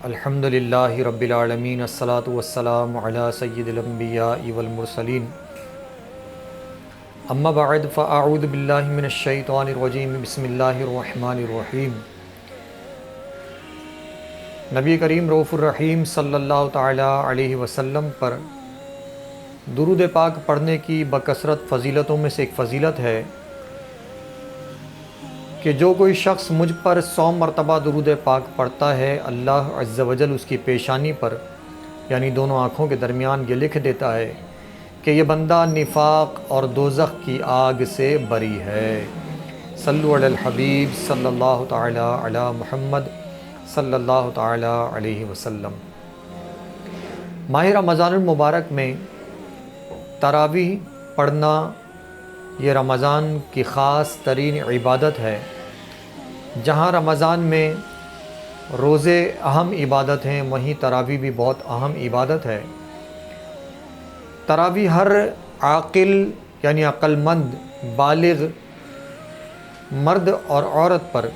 الحمدللہ رب العالمین الصلاۃ والسلام علی سید الانبیاء والمرسلین اما بعد فاعوذ باللہ من الشیطان الرجیم بسم اللہ الرحمن الرحیم۔ نبی کریم رؤوف الرحیم صلی اللہ تعالی علیہ وسلم پر درود پاک پڑھنے کی بکثرت فضیلتوں میں سے ایک فضیلت ہے کہ جو کوئی شخص مجھ پر 100 مرتبہ درود پاک پڑھتا ہے، اللہ عز و جل اس کی پیشانی پر یعنی دونوں آنکھوں کے درمیان یہ لکھ دیتا ہے کہ یہ بندہ نفاق اور دوزخ کی آگ سے بری ہے۔ صلو علی الحبیب صلی اللہ تعالی علی محمد صلی اللہ تعالی علیہ وسلم۔ ماہ رمضان المبارک میں تراویح پڑھنا یہ رمضان کی خاص ترین عبادت ہے۔ جہاں رمضان میں روزے اہم عبادت ہیں، وہیں تراویح بھی بہت اہم عبادت ہے۔ تراویح ہر عاقل یعنی عقل مند بالغ مرد اور عورت پر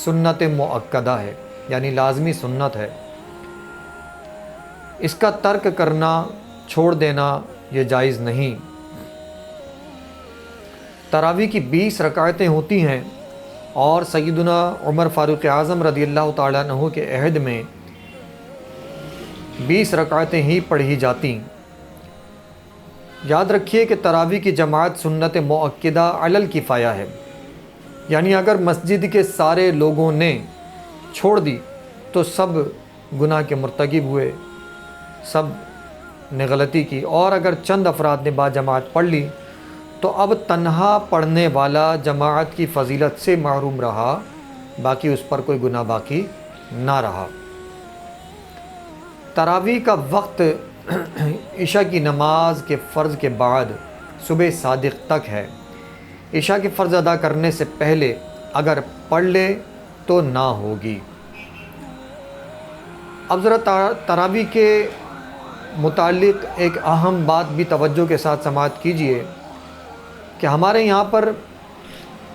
سنت مؤکدہ ہے، یعنی لازمی سنت ہے۔ اس کا ترک کرنا، چھوڑ دینا یہ جائز نہیں۔ تراویح کی 20 رکعتیں ہوتی ہیں اور سیدنا عمر فاروق اعظم رضی اللہ تعالیٰ عنہ کے عہد میں 20 رکعتیں ہی پڑھی جاتی۔ یاد رکھیے کہ تراویح کی جماعت سنت مؤکدہ علی الکفایہ ہے، یعنی اگر مسجد کے سارے لوگوں نے چھوڑ دی تو سب گناہ کے مرتکب ہوئے، سب نے غلطی کی، اور اگر چند افراد نے با جماعت پڑھ لی تو اب تنہا پڑھنے والا جماعت کی فضیلت سے محروم رہا، باقی اس پر کوئی گناہ باقی نہ رہا۔ تراویح کا وقت عشاء کی نماز کے فرض کے بعد صبح صادق تک ہے۔ عشاء کے فرض ادا کرنے سے پہلے اگر پڑھ لے تو نہ ہوگی۔ اب ذرا تراویح کے متعلق ایک اہم بات بھی توجہ کے ساتھ سماعت کیجیے کہ ہمارے یہاں پر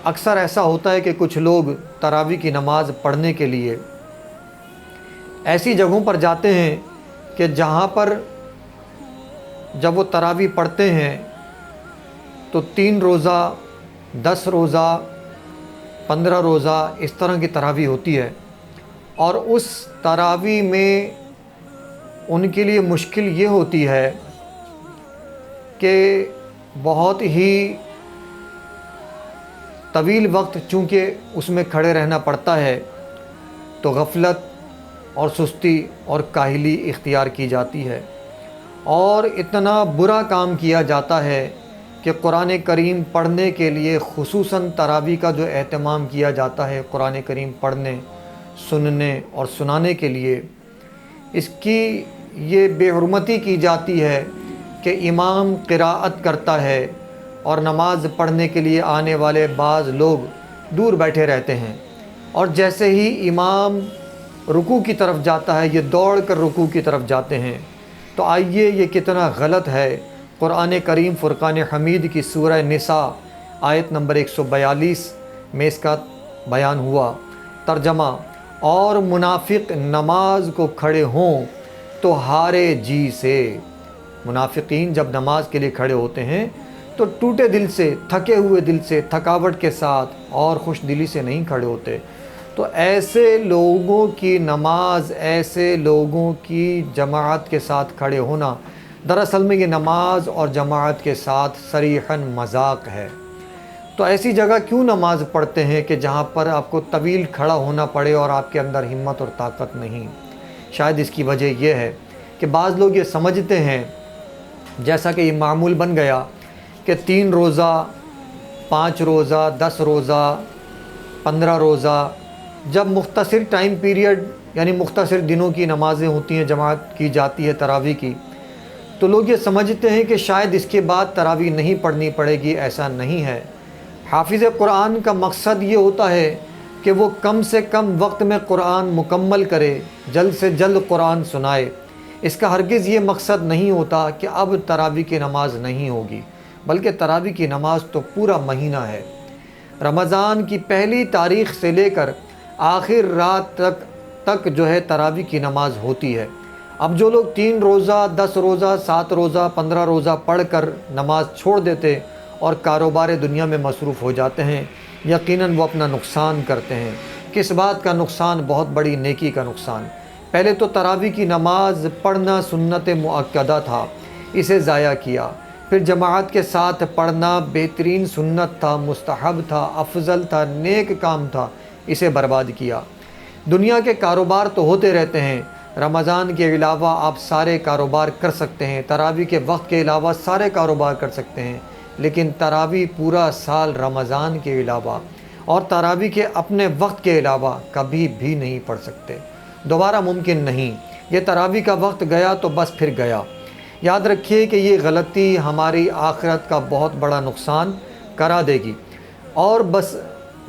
اکثر ایسا ہوتا ہے کہ کچھ لوگ تراویح کی نماز پڑھنے کے لیے ایسی جگہوں پر جاتے ہیں کہ جہاں پر جب وہ تراویح پڑھتے ہیں تو 3 روزہ، 10 روزہ، 15 روزہ اس طرح کی تراویح ہوتی ہے، اور اس تراویح میں ان کے لیے مشکل یہ ہوتی ہے کہ بہت ہی طویل وقت چونکہ اس میں کھڑے رہنا پڑتا ہے تو غفلت اور سستی اور کاہلی اختیار کی جاتی ہے، اور اتنا برا کام کیا جاتا ہے کہ قرآن کریم پڑھنے کے لیے خصوصاً تراویح کا جو اہتمام کیا جاتا ہے قرآن کریم پڑھنے، سننے اور سنانے کے لیے، اس کی یہ بے حرمتی کی جاتی ہے کہ امام قراءت کرتا ہے اور نماز پڑھنے کے لیے آنے والے بعض لوگ دور بیٹھے رہتے ہیں، اور جیسے ہی امام رکوع کی طرف جاتا ہے یہ دوڑ کر رکوع کی طرف جاتے ہیں۔ تو آئیے یہ کتنا غلط ہے۔ قرآن کریم فرقان حمید کی سورہ نساء آیت نمبر 142 میں اس کا بیان ہوا۔ ترجمہ: اور منافق نماز کو کھڑے ہوں تو ہارے جی سے۔ منافقین جب نماز کے لیے کھڑے ہوتے ہیں تو ٹوٹے دل سے، تھکے ہوئے دل سے، تھکاوٹ کے ساتھ اور خوش دلی سے نہیں کھڑے ہوتے۔ تو ایسے لوگوں کی نماز، ایسے لوگوں کی جماعت کے ساتھ کھڑے ہونا دراصل میں یہ نماز اور جماعت کے ساتھ صریحاً مذاق ہے۔ تو ایسی جگہ کیوں نماز پڑھتے ہیں کہ جہاں پر آپ کو طویل کھڑا ہونا پڑے اور آپ کے اندر ہمت اور طاقت نہیں؟ شاید اس کی وجہ یہ ہے کہ بعض لوگ یہ سمجھتے ہیں، جیسا کہ یہ معمول بن گیا کہ 3 روزہ، 5 روزہ، 10 روزہ، 15 روزہ، جب مختصر ٹائم پیریڈ یعنی مختصر دنوں کی نمازیں ہوتی ہیں، جماعت کی جاتی ہے تراویح کی، تو لوگ یہ سمجھتے ہیں کہ شاید اس کے بعد تراویح نہیں پڑھنی پڑے گی۔ ایسا نہیں ہے۔ حافظ قرآن کا مقصد یہ ہوتا ہے کہ وہ کم سے کم وقت میں قرآن مکمل کرے، جلد سے جلد قرآن سنائے۔ اس کا ہرگز یہ مقصد نہیں ہوتا کہ اب تراویح کی نماز نہیں ہوگی، بلکہ تراویح کی نماز تو پورا مہینہ ہے۔ رمضان کی پہلی تاریخ سے لے کر آخر رات تک تک جو ہے تراویح کی نماز ہوتی ہے۔ اب جو لوگ 3 روزہ، 10 روزہ، 7 روزہ، 15 روزہ پڑھ کر نماز چھوڑ دیتے اور کاروبار دنیا میں مصروف ہو جاتے ہیں، یقیناً وہ اپنا نقصان کرتے ہیں۔ کس بات کا نقصان؟ بہت بڑی نیکی کا نقصان۔ پہلے تو تراویح کی نماز پڑھنا سنت مؤکدہ تھا، اسے ضائع کیا۔ پھر جماعت کے ساتھ پڑھنا بہترین سنت تھا، مستحب تھا، افضل تھا، نیک کام تھا، اسے برباد کیا۔ دنیا کے کاروبار تو ہوتے رہتے ہیں، رمضان کے علاوہ آپ سارے کاروبار کر سکتے ہیں، تراویح کے وقت کے علاوہ سارے کاروبار کر سکتے ہیں، لیکن تراویح پورا سال رمضان کے علاوہ اور تراویح کے اپنے وقت کے علاوہ کبھی بھی نہیں پڑھ سکتے، دوبارہ ممکن نہیں۔ یہ تراویح کا وقت گیا تو بس پھر گیا۔ یاد رکھیے کہ یہ غلطی ہماری آخرت کا بہت بڑا نقصان کرا دے گی۔ اور بس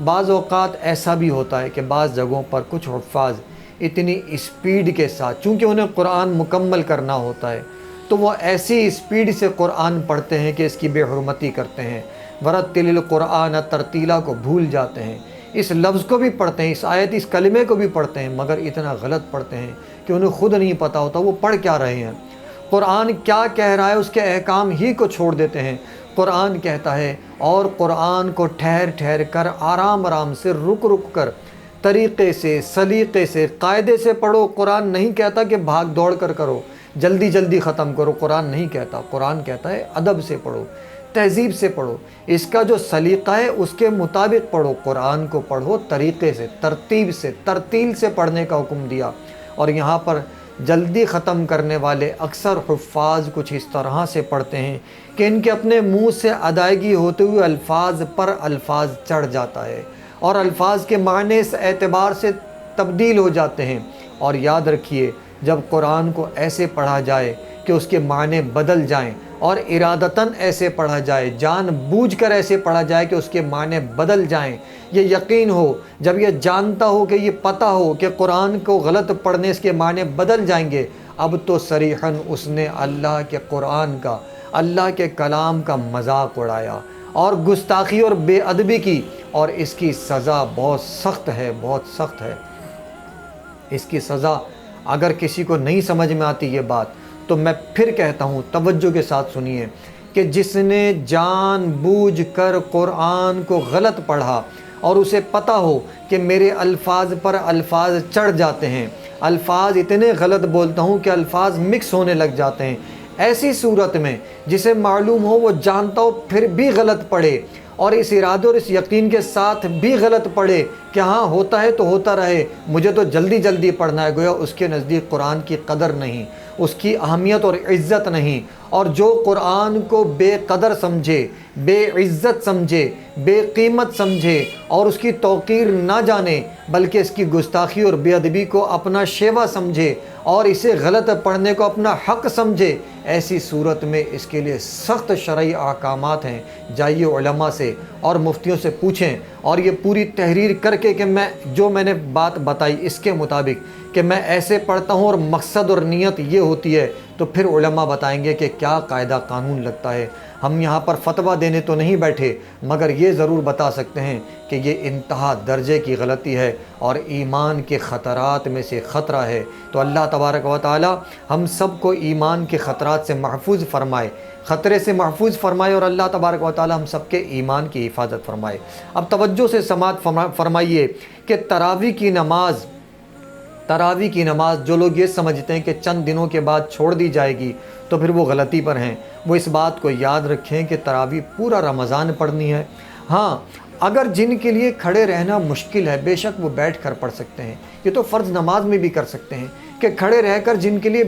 بعض اوقات ایسا بھی ہوتا ہے کہ بعض جگہوں پر کچھ حفاظ اتنی اسپیڈ کے ساتھ، چونکہ انہیں قرآن مکمل کرنا ہوتا ہے، تو وہ ایسی اسپیڈ سے قرآن پڑھتے ہیں کہ اس کی بے حرمتی کرتے ہیں۔ ورتل القرآن ترتیلا کو بھول جاتے ہیں، اس لفظ کو بھی پڑھتے ہیں، اس آیت، اس کلمے کو بھی پڑھتے ہیں، مگر اتنا غلط پڑھتے ہیں کہ انہیں خود نہیں پتہ ہوتا وہ پڑھ کیا رہے ہیں۔ قرآن کیا کہہ رہا ہے اس کے احکام ہی کو چھوڑ دیتے ہیں۔ قرآن کہتا ہے، اور قرآن کو ٹھہر ٹھہر کر، آرام آرام سے، رک رک کر، طریقے سے، سلیقے سے، قاعدے سے پڑھو۔ قرآن نہیں کہتا کہ بھاگ دوڑ کر کرو، جلدی جلدی ختم کرو، قرآن نہیں کہتا۔ قرآن کہتا ہے ادب سے پڑھو، تہذیب سے پڑھو، اس کا جو سلیقہ ہے اس کے مطابق پڑھو۔ قرآن کو پڑھو طریقے سے، ترتیب سے، ترتیل سے پڑھنے کا حکم دیا۔ اور یہاں پر جلدی ختم کرنے والے اکثر حفاظ کچھ اس طرح سے پڑھتے ہیں کہ ان کے اپنے منہ سے ادائیگی ہوتے ہوئے الفاظ پر الفاظ چڑھ جاتا ہے اور الفاظ کے معنی اس اعتبار سے تبدیل ہو جاتے ہیں۔ اور یاد رکھیے، جب قرآن کو ایسے پڑھا جائے کہ اس کے معنی بدل جائیں اور ارادتاً ایسے پڑھا جائے، جان بوجھ کر ایسے پڑھا جائے کہ اس کے معنی بدل جائیں، یہ یقین ہو، جب یہ جانتا ہو کہ یہ پتہ ہو کہ قرآن کو غلط پڑھنے اس کے معنی بدل جائیں گے، اب تو صریحاً اس نے اللہ کے قرآن کا، اللہ کے کلام کا مذاق اڑایا اور گستاخی اور بے ادبی کی، اور اس کی سزا بہت سخت ہے، بہت سخت ہے۔ اس کی سزا اگر کسی کو نہیں سمجھ میں آتی یہ بات، تو میں پھر کہتا ہوں، توجہ کے ساتھ سنیے، کہ جس نے جان بوجھ کر قرآن کو غلط پڑھا اور اسے پتہ ہو کہ میرے الفاظ پر الفاظ چڑھ جاتے ہیں، الفاظ اتنے غلط بولتا ہوں کہ الفاظ مکس ہونے لگ جاتے ہیں، ایسی صورت میں جسے معلوم ہو، وہ جانتا ہو پھر بھی غلط پڑھے، اور اس ارادے اور اس یقین کے ساتھ بھی غلط پڑھے کہ ہاں ہوتا ہے تو ہوتا رہے، مجھے تو جلدی جلدی پڑھنا ہے، گویا اس کے نزدیک قرآن کی قدر نہیں، اس کی اہمیت اور عزت نہیں۔ اور جو قرآن کو بے قدر سمجھے، بے عزت سمجھے، بے قیمت سمجھے اور اس کی توقیر نہ جانے، بلکہ اس کی گستاخی اور بے ادبی کو اپنا شیوا سمجھے اور اسے غلط پڑھنے کو اپنا حق سمجھے، ایسی صورت میں اس کے لیے سخت شرعی احکامات ہیں۔ جائیے علماء سے اور مفتیوں سے پوچھیں، اور یہ پوری تحریر کر کے کہ میں نے بات بتائی اس کے مطابق کہ میں ایسے پڑھتا ہوں اور مقصد اور نیت یہ ہوتی ہے، تو پھر علماء بتائیں گے کہ کیا قاعدہ قانون لگتا ہے۔ ہم یہاں پر فتویٰ دینے تو نہیں بیٹھے، مگر یہ ضرور بتا سکتے ہیں کہ یہ انتہا درجے کی غلطی ہے اور ایمان کے خطرات میں سے خطرہ ہے۔ تو اللہ تبارک و تعالی ہم سب کو ایمان کے خطرات سے محفوظ فرمائے، خطرے سے محفوظ فرمائے، اور اللہ تبارک و تعالی ہم سب کے ایمان کی حفاظت فرمائے۔ اب توجہ سے سماعت فرمائیے کہ تراویح کی نماز جو لوگ یہ سمجھتے ہیں کہ چند دنوں کے بعد چھوڑ دی جائے گی تو پھر وہ غلطی پر ہیں۔ وہ اس بات کو یاد رکھیں کہ تراویح پورا رمضان پڑھنی ہے۔ ہاں، اگر جن کے لیے کھڑے رہنا مشکل ہے، بے شک وہ بیٹھ کر پڑھ سکتے ہیں، یہ تو فرض نماز میں بھی کر سکتے ہیں کہ کھڑے رہ کر جن کے لیے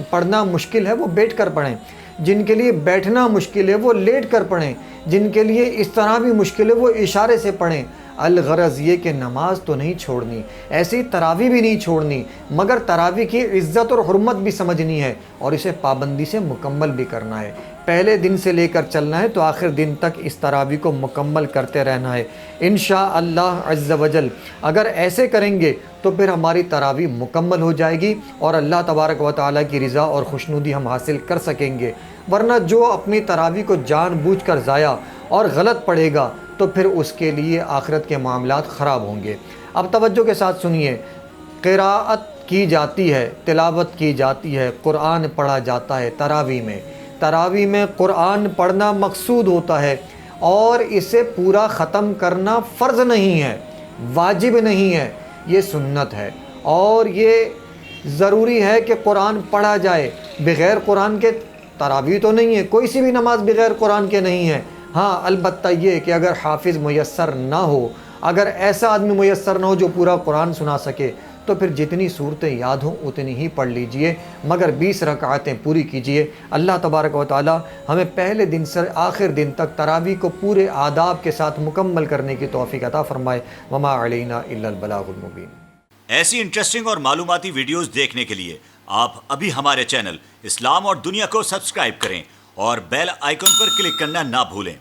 پڑھنا مشکل ہے وہ بیٹھ کر پڑھیں، جن کے لیے بیٹھنا مشکل ہے وہ لیٹ کر پڑھیں، جن کے لیے اس طرح بھی مشکل ہے وہ اشارے سے پڑھیں۔ الغرض یہ کہ نماز تو نہیں چھوڑنی، ایسی تراویح بھی نہیں چھوڑنی، مگر تراویح کی عزت اور حرمت بھی سمجھنی ہے اور اسے پابندی سے مکمل بھی کرنا ہے۔ پہلے دن سے لے کر چلنا ہے تو آخر دن تک اس تراویح کو مکمل کرتے رہنا ہے انشاءاللہ عز و جل۔ اگر ایسے کریں گے تو پھر ہماری تراویح مکمل ہو جائے گی اور اللہ تبارک و تعالیٰ کی رضا اور خوشنودی ہم حاصل کر سکیں گے۔ ورنہ جو اپنی تراویح کو جان بوجھ کر ضائع اور غلط پڑھے گا تو پھر اس کے لیے آخرت کے معاملات خراب ہوں گے۔ اب توجہ کے ساتھ سنیے، قراءت کی جاتی ہے، تلاوت کی جاتی ہے، قرآن پڑھا جاتا ہے تراویح میں قرآن پڑھنا مقصود ہوتا ہے، اور اسے پورا ختم کرنا فرض نہیں ہے، واجب نہیں ہے، یہ سنت ہے۔ اور یہ ضروری ہے کہ قرآن پڑھا جائے، بغیر قرآن کے تراویح تو نہیں ہے، کوئی سی بھی نماز بغیر قرآن کے نہیں ہے۔ ہاں البتہ یہ کہ اگر حافظ میسر نہ ہو، اگر ایسا آدمی میسر نہ ہو جو پورا قرآن سنا سکے، تو پھر جتنی صورتیں یاد ہوں اتنی ہی پڑھ لیجئے، مگر 20 رکعتیں پوری کیجئے۔ اللہ تبارک و تعالی ہمیں پہلے دن سے آخر دن تک تراویح کو پورے آداب کے ساتھ مکمل کرنے کی توفیق عطا فرمائے۔ وما علینا الا البلاغ المبین۔ ایسی انٹرسٹنگ اور معلوماتی ویڈیوز دیکھنے کے لیے آپ ابھی ہمارے چینل اسلام اور دنیا کو سبسکرائب کریں اور بیل آئیکن پر کلک کرنا نہ بھولیں۔